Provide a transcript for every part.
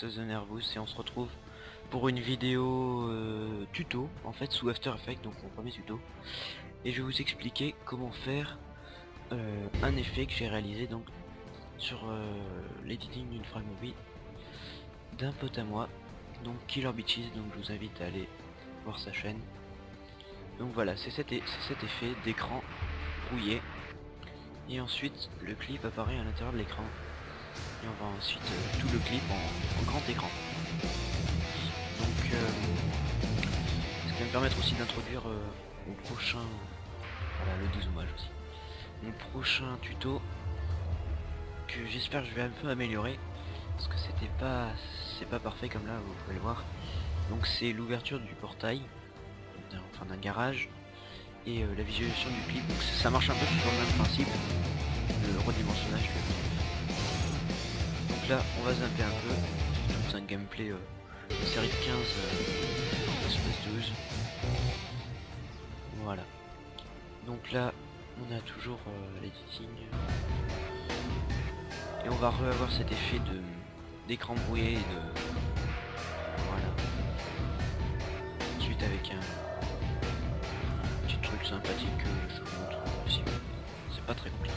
c'est The Nervous et on se retrouve pour une vidéo tuto en fait sous After Effects, donc mon premier tuto. Et je vais vous expliquer comment faire un effet que j'ai réalisé donc sur l'editing d'une frag movie d'un pote à moi, donc Killer Bitches, donc je vous invite à aller voir sa chaîne. Donc voilà, c'est cet effet d'écran brouillé. Et ensuite le clip apparaît à l'intérieur de l'écran. Et on va ensuite tout le clip en grand écran. Donc ce qui va me permettre aussi d'introduire mon prochain, voilà, le dézoomage aussi, mon prochain tuto que j'espère que je vais un peu améliorer parce que c'est pas parfait comme là, vous pouvez le voir. Donc c'est l'ouverture du portail, enfin d'un garage, et la visualisation du clip. Donc ça marche un peu sur le même principe, le redimensionnage. Donc là on va zapper un peu, c'est un gameplay de série de 15 espace 12. Voilà. Donc là on a toujours l'editing. Et on va avoir cet effet d'écran brouillé et de... Voilà. Ensuite avec un petit truc sympathique que je vous montre aussi. C'est pas très compliqué.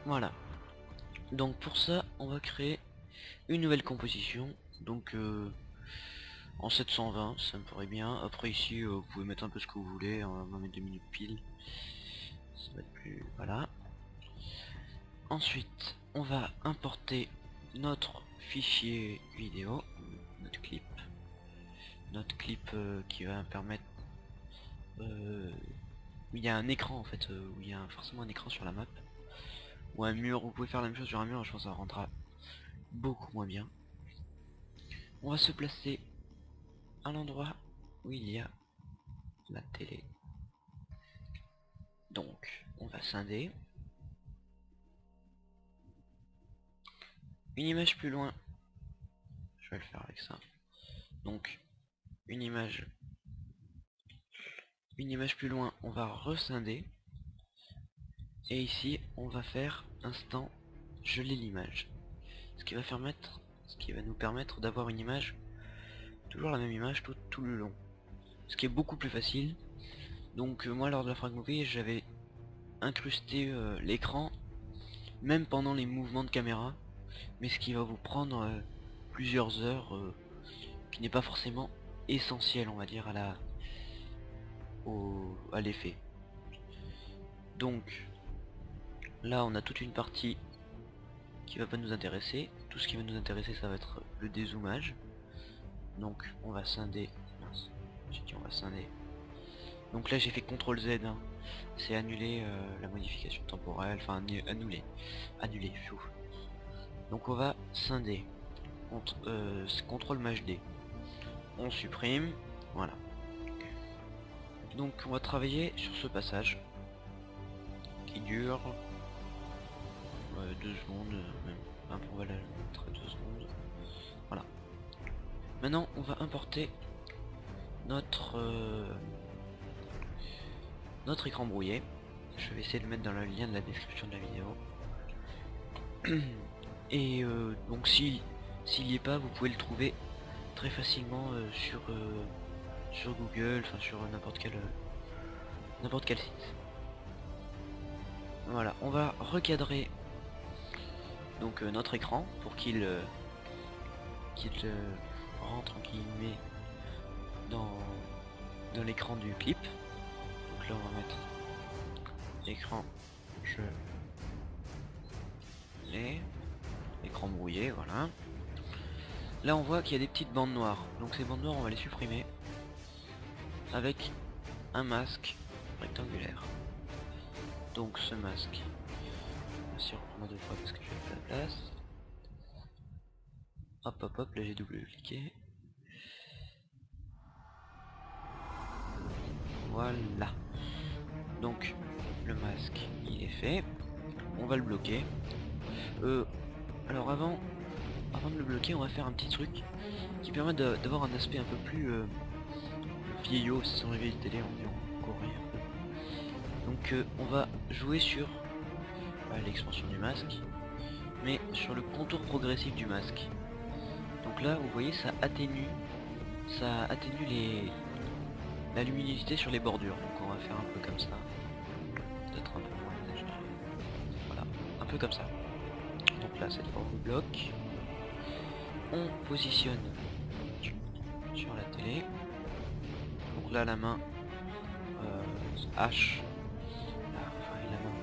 Voilà. Donc pour ça on va créer une nouvelle composition. Donc en 720 ça me ferait bien. Après ici vous pouvez mettre un peu ce que vous voulez. On va mettre 2 minutes pile. Ça va être plus... Voilà. Ensuite on va importer notre fichier vidéo, notre clip qui va permettre où il y a un écran en fait, où il y a forcément un écran sur la map ou un mur. Vous pouvez faire la même chose sur un mur, je pense que ça rendra beaucoup moins bien. On va se placer à l'endroit où il y a la télé, donc on va scinder. Une image plus loin, je vais le faire avec ça, donc une image plus loin, on va rescinder. Et ici on va faire instant geler l'image, ce qui va nous permettre d'avoir une image, toujours la même image tout le long, ce qui est beaucoup plus facile. Donc moi lors de la frag movie j'avais incrusté l'écran même pendant les mouvements de caméra, mais ce qui va vous prendre plusieurs heures, qui n'est pas forcément essentiel on va dire à l'effet. Donc là on a toute une partie qui va pas nous intéresser. Tout ce qui va nous intéresser ça va être le dézoomage. Donc on va scinder. Mince, j'ai dit on va scinder. Donc là j'ai fait CTRL Z, hein. C'est annuler la modification temporelle, enfin annuler. Pfiou. Donc on va scinder. CTRL Maj D. On supprime. Voilà. Donc on va travailler sur ce passage qui dure 2 secondes, même un peu, voilà, 2 secondes. Voilà. Maintenant on va importer notre écran brouillé. Je vais essayer de le mettre dans le lien de la description de la vidéo. Et donc s'il n'y est pas, vous pouvez le trouver très facilement sur Google, enfin sur n'importe quel site. Voilà, on va recadrer donc notre écran pour qu'il rentre entre guillemets dans l'écran du clip. Donc là on va mettre écran écran brouillé, voilà. Là on voit qu'il y a des petites bandes noires, donc ces bandes noires on va les supprimer avec un masque rectangulaire. Donc ce masque, bien reprendre 2 fois parce que je vais pas la place. Hop, là j'ai double-cliqué. Voilà. Donc le masque il est fait. On va le bloquer. Alors avant de le bloquer, on va faire un petit truc qui permet d'avoir un aspect un peu plus vieillot. Ce sont les vieilles télé, on dit en coréen. Donc on va jouer sur l'expansion du masque, mais sur le contour progressif du masque. Donc là vous voyez ça atténue la luminosité sur les bordures. Donc on va faire un peu comme ça. Peut-être un peu moins exagéré. Voilà, un peu comme ça. Donc là cette fois on bloque. On positionne sur la télé. Donc là la main H, là, enfin la main,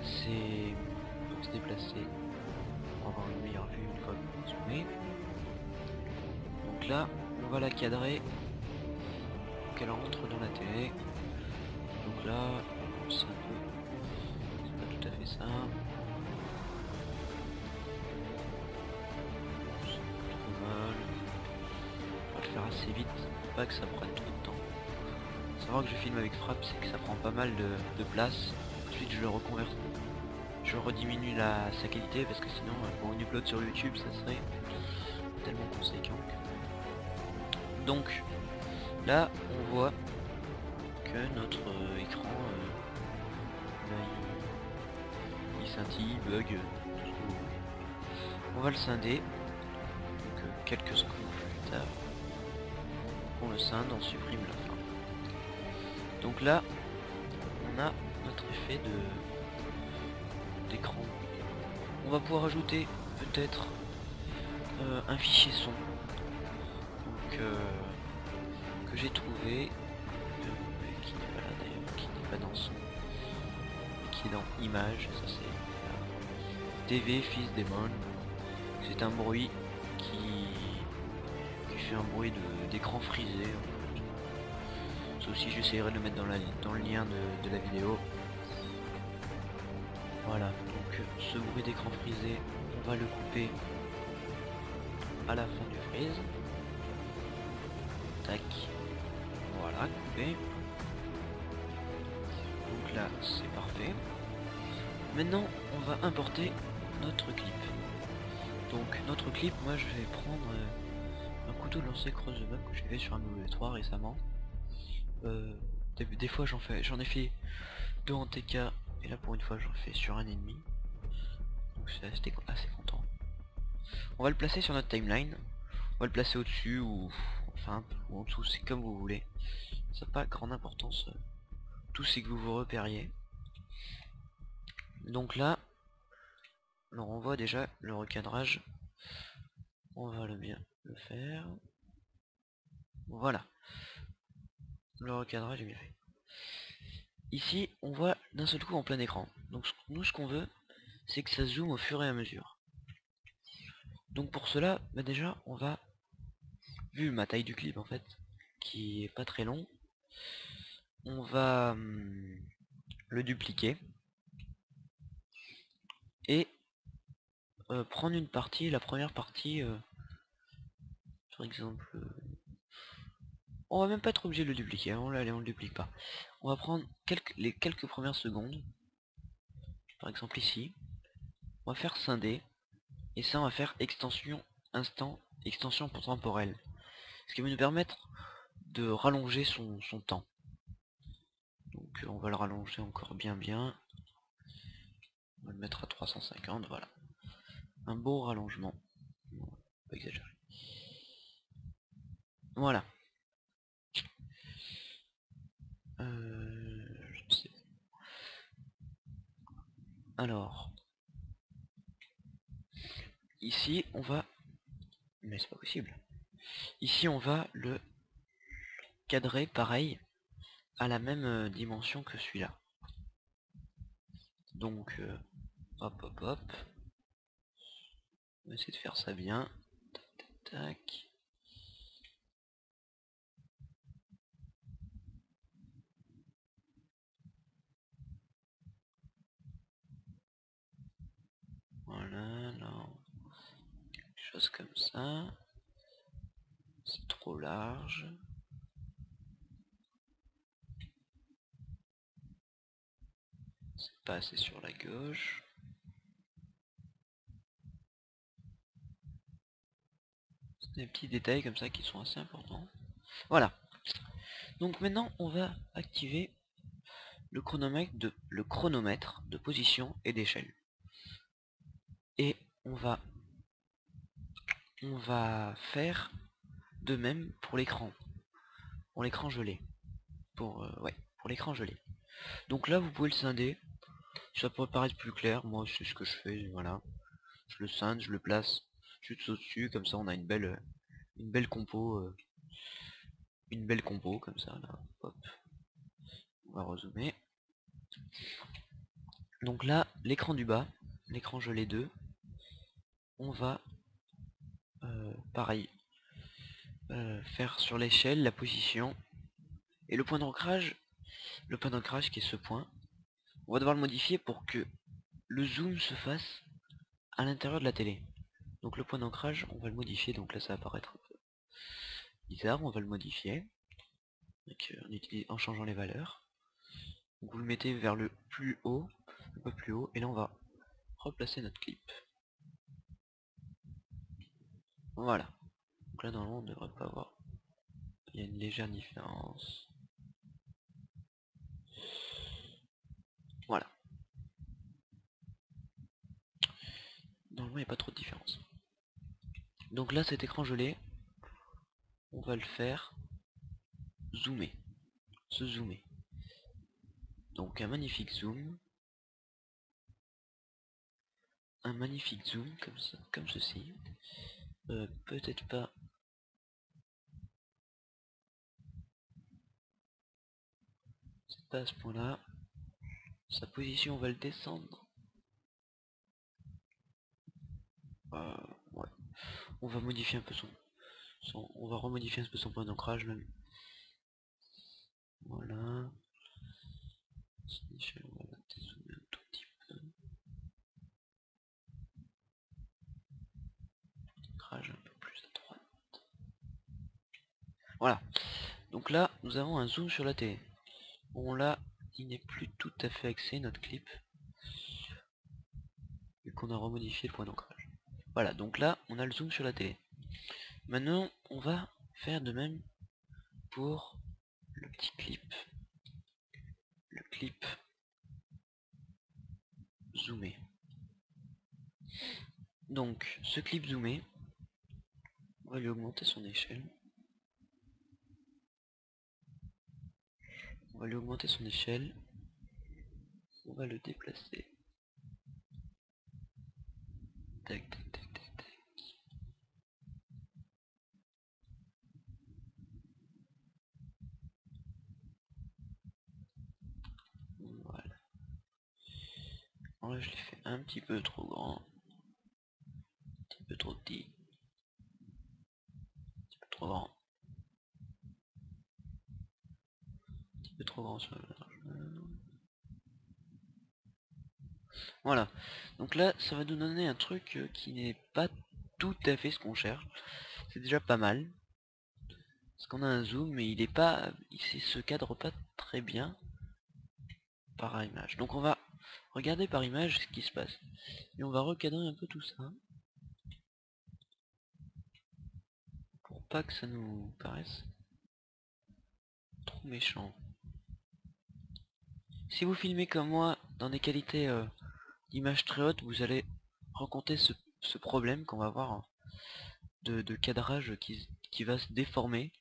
c'est pour se déplacer pour avoir une meilleure vue une fois que vous zoomez. Donc là on va la cadrer pour qu'elle rentre dans la télé. Donc là c'est un peu, c'est pas tout à fait ça. C'est trop mal. On va le faire assez vite, pas que ça prenne trop de temps. Savoir que je filme avec frappe, c'est que ça prend pas mal de place. Ensuite je le reconvertis, je rediminue sa qualité parce que sinon pour une upload sur YouTube ça serait tellement conséquent. Donc là on voit que notre écran il scintille, bug, tout ce que vous voulez. On va le scinder. Donc quelques secondes plus tard on le scinde, on supprime la fin. Donc là on a notre effet d'écran. On va pouvoir ajouter peut-être un fichier son donc, que j'ai trouvé, qui n'est pas là d'ailleurs, qui n'est pas dans son, qui est dans image. Ça c'est TV Fils Demon. C'est un bruit qui fait un bruit d'écran frisé en fait. Ça aussi j'essaierai de le mettre dans le lien de la vidéo. Voilà, donc ce bruit d'écran frisé, on va le couper à la fin du freeze. Tac, voilà, coupé. Donc là c'est parfait. Maintenant on va importer notre clip. Donc notre clip, moi je vais prendre un couteau de lancer cross the map que j'ai fait sur un MW3 récemment. Des fois j'en ai fait 2 en TK et là pour une fois j'en fais sur un ennemi. Donc c'est assez content. On va le placer sur notre timeline. On va le placer au-dessus ou enfin ou en dessous, c'est comme vous voulez. Ça n'a pas grande importance. Tout c'est que vous vous repériez. Donc là, alors on voit déjà le recadrage. On va bien le faire. Voilà. Le recadrage est bien fait. Ici, on voit d'un seul coup en plein écran. Donc nous, ce qu'on veut, c'est que ça zoome au fur et à mesure. Donc pour cela, bah déjà, on va, vu ma taille du clip en fait, qui est pas très long, on va le dupliquer et prendre une partie, la première partie, par exemple, on va même pas être obligé de le dupliquer, hein, on le duplique pas. On va prendre les quelques premières secondes, par exemple ici, on va faire scinder, et ça on va faire extension instant, extension temporelle. Ce qui va nous permettre de rallonger son temps. Donc on va le rallonger encore bien. On va le mettre à 350, voilà. Un beau rallongement. Pas exagéré. Voilà. Je ne sais. Alors. Ici on va. Mais c'est pas possible. Ici on va le cadrer pareil à la même dimension que celui-là. Donc hop. On va essayer de faire ça bien. Tac. Voilà, là. Quelque chose comme ça. C'est trop large. C'est pas assez sur la gauche. C'est des petits détails comme ça qui sont assez importants. Voilà. Donc maintenant on va activer le chronomètre de position et d'échelle. Et on va on va faire de même pour l'écran. Pour l'écran gelé. Ouais, pour l'écran gelé. Donc là vous pouvez le scinder. Ça pourrait paraître plus clair, moi c'est ce que je fais, voilà. Je le scinde, je le place juste au-dessus, comme ça on a une belle compo, comme ça là. Hop. On va rezoomer. Donc là, l'écran du bas, l'écran gelé 2, on va pareil faire sur l'échelle la position et le point d'ancrage qui est ce point, on va devoir le modifier pour que le zoom se fasse à l'intérieur de la télé. Donc le point d'ancrage, on va le modifier, donc là ça va paraître un peu bizarre, on va le modifier donc, en changeant les valeurs. Donc vous le mettez vers le plus haut, un peu plus haut, et là on va replacer notre clip. Voilà. Donc là normalement on ne devrait pas avoir. Il y a une légère différence. Voilà. Normalement il n'y a pas trop de différence. Donc là cet écran gelé, on va le faire zoomer. Se zoomer. Donc un magnifique zoom. Un magnifique zoom comme ça, comme ceci. Peut-être pas. C'est pas à ce point là. Sa position on va le descendre. Ouais. On va modifier un peu on va remodifier un peu son point d'ancrage même. Voilà. On va la dézoomer un tout petit peu. Ancrage un peu plus à droite. Voilà. Donc là, nous avons un zoom sur la télé. Bon là, il n'est plus tout à fait axé notre clip. Vu qu'on a remodifié le point d'ancrage. Voilà, donc là, on a le zoom sur la télé. Maintenant, on va faire de même pour le petit clip. Le clip zoomé. Donc, ce clip zoomé, on va lui augmenter son échelle. On va lui augmenter son échelle. On va le déplacer. Tac, tac, tac, tac, tac. Voilà. Alors là, je l'ai fait un petit peu trop grand. Un petit peu trop petit. Un petit peu trop grand. Un petit peu trop grand sur le large. Voilà. Donc là, ça va nous donner un truc qui n'est pas tout à fait ce qu'on cherche. C'est déjà pas mal. Parce qu'on a un zoom, mais il se cadre pas très bien par image. Donc on va regarder par image ce qui se passe. Et on va recadrer un peu tout ça. Pour pas que ça nous paraisse trop méchant. Si vous filmez comme moi dans des qualités d'image très hautes, vous allez rencontrer ce problème qu'on va avoir hein, de cadrage qui va se déformer.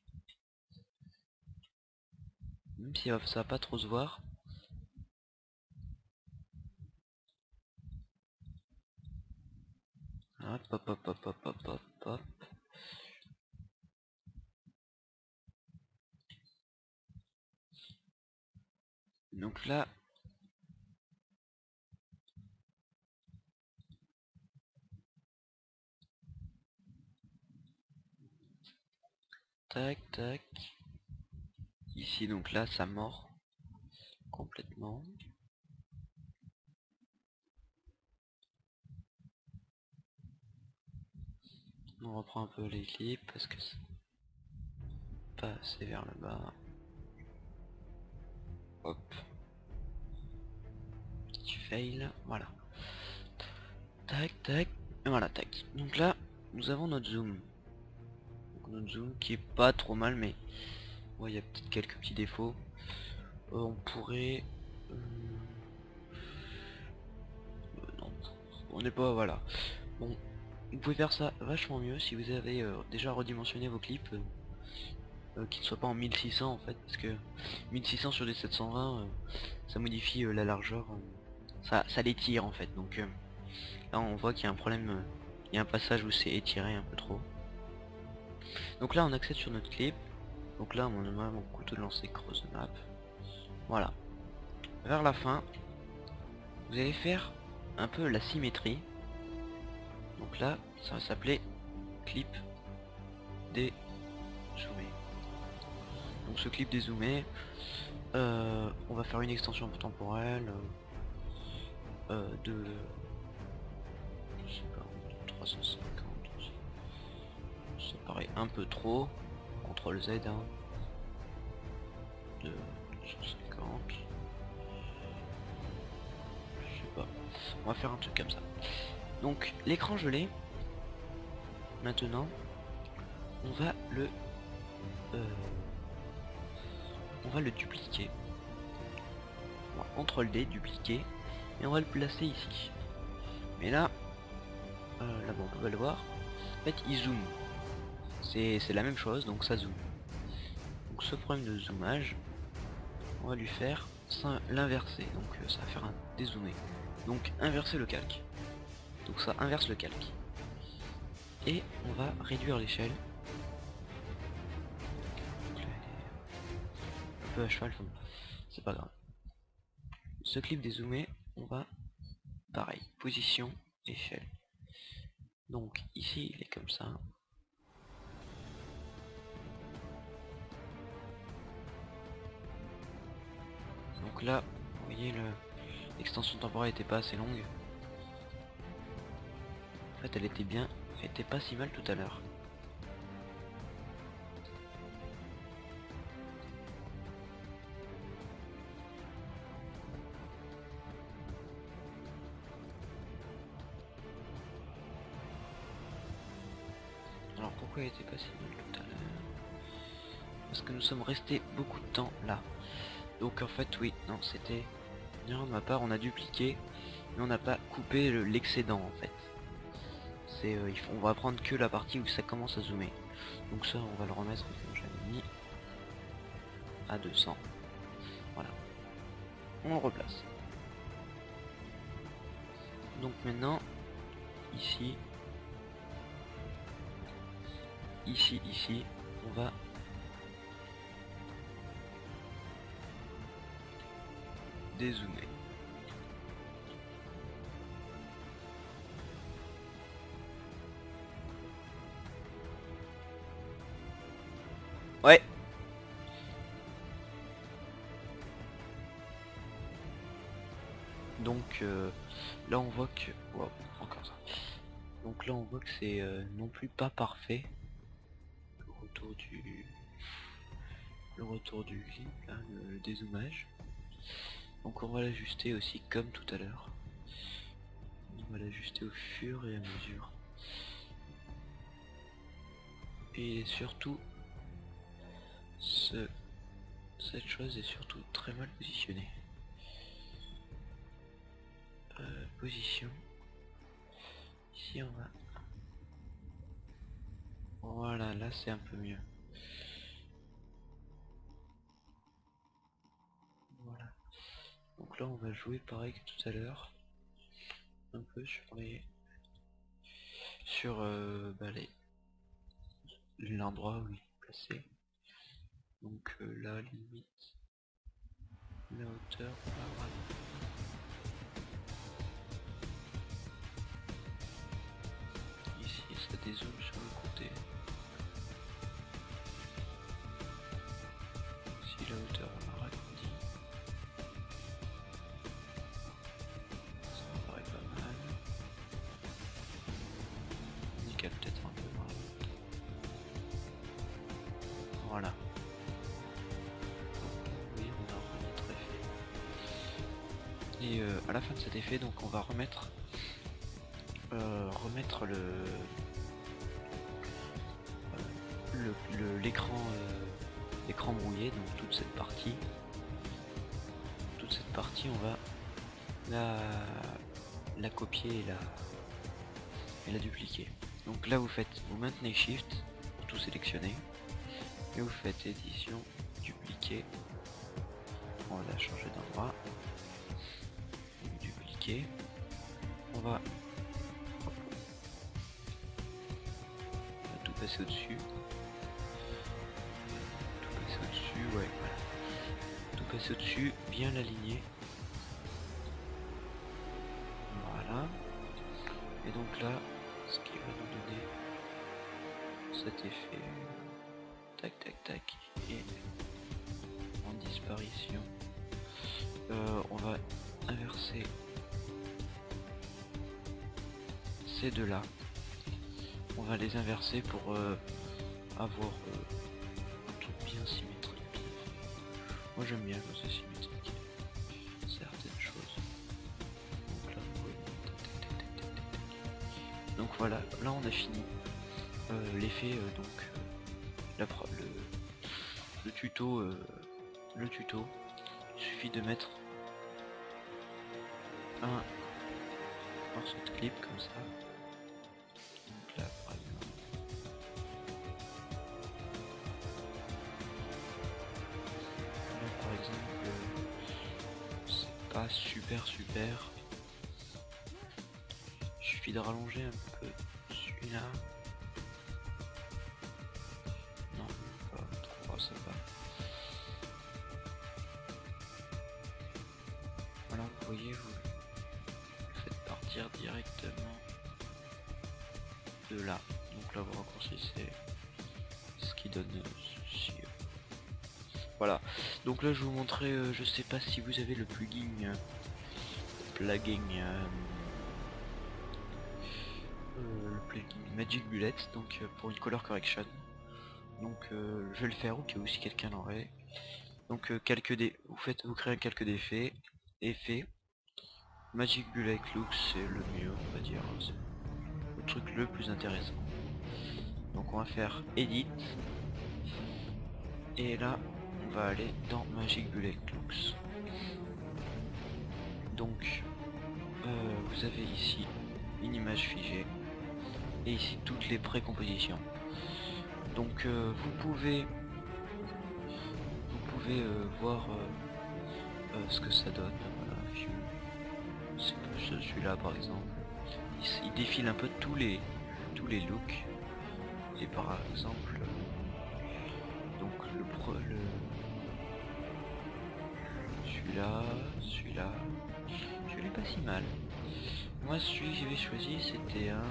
Même si ça va pas trop se voir. Hop, hop, hop, hop, hop, hop, hop, hop. Donc là, tac, tac. Ici, donc là, ça mord complètement. On reprend un peu les clips parce que c'est pas assez vers le bas. Hop. Petit fail, voilà. Tac, tac, et voilà, tac. Donc là, nous avons notre zoom. Donc notre zoom qui est pas trop mal, mais ouais, il y a peut-être quelques petits défauts. On pourrait... non, on n'est pas... Voilà. Bon, vous pouvez faire ça vachement mieux si vous avez déjà redimensionné vos clips, qu'ils ne soient pas en 1600 en fait, parce que 1600 sur des 720, ça modifie la largeur, ça l'étire en fait. Donc là on voit qu'il y a un problème, il y a un passage où c'est étiré un peu trop. Donc là on accède sur notre clip. Donc là mon couteau de lancer cross map. Voilà. Vers la fin, vous allez faire un peu la symétrie. Donc là, ça va s'appeler clip dézoomé. Donc ce clip dézoomé, on va faire une extension temporelle de, je sais pas, 350. Ça paraît un peu trop. CTRL Z, hein, de 250. Je sais pas. On va faire un truc comme ça. Donc l'écran gelé. Maintenant, on va le dupliquer. On va CTRL D, dupliquer, et on va le placer ici. Mais là, bon, on peut le voir. En fait, il zoome. C'est la même chose, donc ça zoome. Donc ce problème de zoomage, on va lui faire l'inverser. Donc ça va faire un dézoomé. Donc inverser le calque. Donc ça inverse le calque. Et on va réduire l'échelle. Un peu à cheval, c'est pas grave. Ce clip dézoomé, on va pareil, position, échelle. Donc ici il est comme ça. Donc là, vous voyez, l'extension temporelle était pas assez longue. En fait elle était bien, elle était pas si mal tout à l'heure. Alors pourquoi elle était pas si mal tout à l'heure? Parce que nous sommes restés beaucoup de temps là. Donc en fait oui, non, c'était bien de ma part, on a dupliqué, mais on n'a pas coupé l'excédent en fait. C'est on va prendre que la partie où ça commence à zoomer. Donc ça on va le remettre comme j'avais mis à 200. Voilà. On le replace. Donc maintenant, ici, on va dézoomer. Ouais. Donc là on voit que... Wow, encore ça. Donc là on voit que c'est non plus pas parfait. Le retour du clip, là, le dézoomage. Donc on va l'ajuster aussi comme tout à l'heure. On va l'ajuster au fur et à mesure. Et surtout, cette chose est surtout très mal positionnée. Position. Ici on va... Voilà, là c'est un peu mieux. Voilà. Donc là on va jouer pareil que tout à l'heure. Un peu sur les... Sur l'endroit où il est placé. Donc là limite la hauteur voilà. Ici ça dézoome sur le côté. Si la hauteur on a raccourci, ça me paraît pas mal. Nickel, peut-être un peu moins. Voilà. Oui, on a un autre effet. Et à la fin de cet effet, donc on va remettre l'écran brouillé, donc toute cette partie on va la copier et la dupliquer. Donc là vous maintenez Shift pour tout sélectionner et vous faites édition, dupliquer. On va la changer d'endroit, dupliquer. On va tout passer au-dessus. Tout passer au-dessus, ouais. Tout passer au-dessus, bien l'aligner. Voilà. Et donc là, ce qui va nous donner cet effet, tac tac tac, et en disparition, on va inverser ces deux là. On va les inverser pour avoir un truc bien symétrique. Moi j'aime bien quand c'est symétrique certaines choses. Donc là, oui. Donc voilà, là on a fini l'effet le tuto. Il suffit de mettre un morceau de clip comme ça. Donc là par exemple. Là par exemple, c'est pas super. Il suffit de rallonger un peu celui-là. Non, pas trop, ça va. Voilà, vous voyez, vous faites partir directement de là. Donc là vous raccourcissez ce qui donne ceci. Voilà, donc là je vais vous montrer, je sais pas si vous avez le plugin Magic Bullet, donc pour une color correction. Donc je vais le faire au cas où si quelqu'un l'aurait. Donc vous créez un calque d'effet, effet, Magic Bullet Look, c'est le mieux, on va dire, c'est le truc le plus intéressant. Donc on va faire Edit, et là on va aller dans Magic Bullet Looks. Donc vous avez ici une image figée et ici toutes les précompositions. Donc vous pouvez voir ce que ça donne. Voilà, c'est celui-là par exemple. Il défile un peu tous les looks. Et par exemple, donc celui-là, je l'ai pas si mal. Moi celui que j'avais choisi c'était un...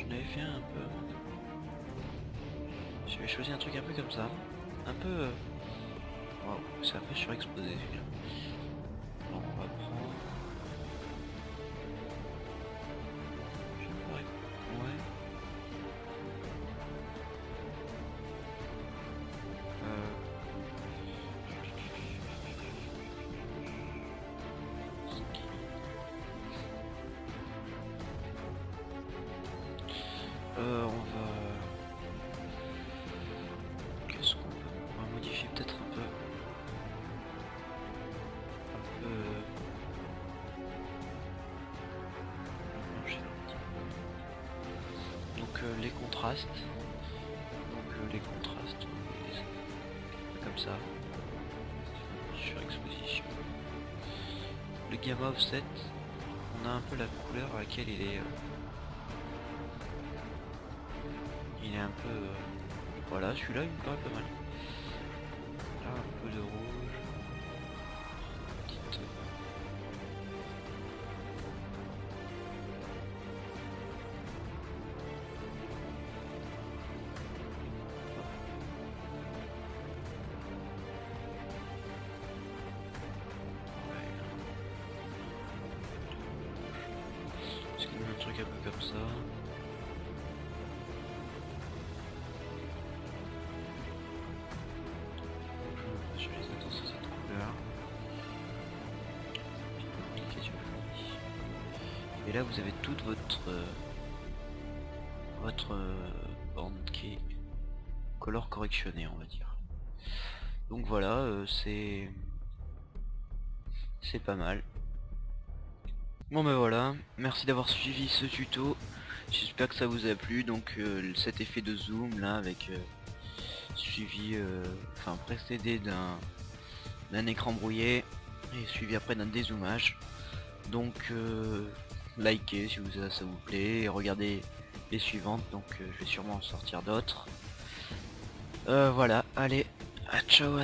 J'avais fait un peu. Je vais choisir un truc un peu comme ça. Un peu... Waouh, c'est un peu surexposé celui-là. Alors on va prendre... Ouais. On va... Qu'est-ce qu'on peut... On va modifier peut-être un peu... Donc les contrastes. Donc les contrastes, comme ça. Surexposition. Le gamma offset, on a un peu la couleur à laquelle il est... Il est un peu... voilà, celui-là il me paraît pas mal. Là un peu de rouge. Petite... Est-ce qu'il y a un truc un peu comme ça? Je les attends sur cette couleur. Et là vous avez toute votre bande qui est color correctionnée, on va dire. Donc voilà, c'est pas mal. Bon ben voilà, merci d'avoir suivi ce tuto. J'espère que ça vous a plu. Donc cet effet de zoom là avec suivi, enfin précédé d'un écran brouillé et suivi après d'un dézoomage. Donc likez si ça vous plaît et regardez les suivantes. Donc je vais sûrement en sortir d'autres. Voilà, allez, ciao.